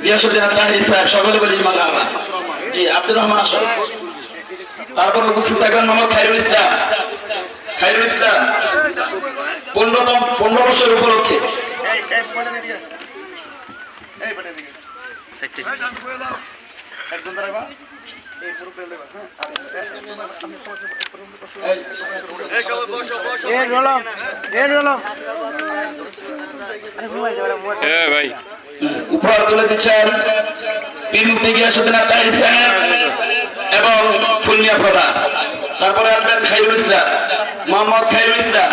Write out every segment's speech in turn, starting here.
গিয়াসউদ্দিন তাহির সাহেব, সকলে বলি মারহাবা। জি, আব্দুর রহমান আসল। তারপর উপস্থিত থাকবেন মোহাম্মদ খায়রুল ইসলাম। খায়রুল ইসলাম 15 বছর উপলক্ষে উপহার তুলে দিচ্ছেন পীর মুফতি গিয়াসউদ্দিন তাহির সাহেব এবং ফুলমিয়া প্রধান। তারপরে আসবেন খায়রুল ইসলাম, মোহাম্মদ খায়রুল ইসলাম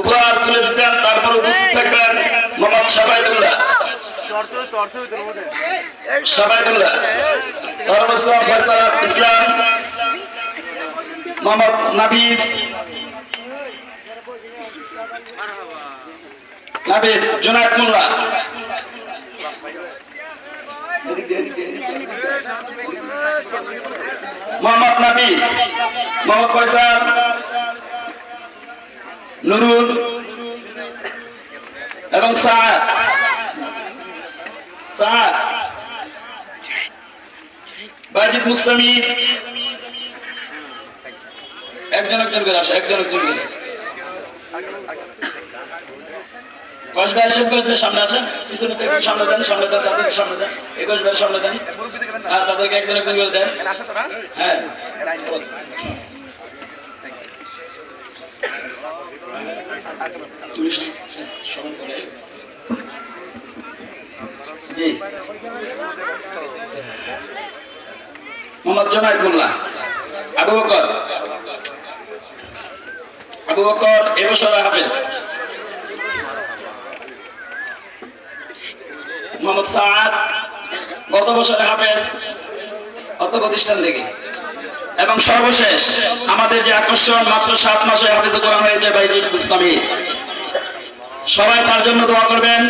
উপহার তুলে দিতেন। তারপর উপস্থিত থাকবেন মোহাম্মদ সাবায়দুল্লাহ, সাবায়দুল্লাহ, তারপর ইসলাম ফয়সাল ইসলাম, মোহাম্মদ নাফিস, নাফিস জুনায়েদ মোল্লা, মোহাম্মদ নাফিস, মোহাম্মদ ফয়সাল, নুরুল এবং সাআদ। বাজিদ মুস্তামি, একজন একজন করে আসে, একজন একজন করে। কয়েস ভাই এসে সামনে আসেন, পিছনে থেকে সামনে দেন, সামনে দেন, তাদেরকে সামনে দেন, 21 ভাইয়ের সামনে দেন, আর তাদেরকে একজন একজন করে দেন। হ্যাঁ, তুমি স্মরণ করে। জি, মোহাম্মদ জুনায়েদ মোল্লা, আবু বকর, আবু বকর এবছর হাফেজ, মোহাম্মদ সাআদ গত বছরে হাফেজ অর্থ প্রতিষ্ঠান থেকে। এবং সর্বশেষ আমাদের যে আকর্ষণ, মাত্র 7 মাসে হাফেজ কোরআন হয়েছে বাইজিদ মুস্তামি। সবাই তার জন্য দোয়া করবেন।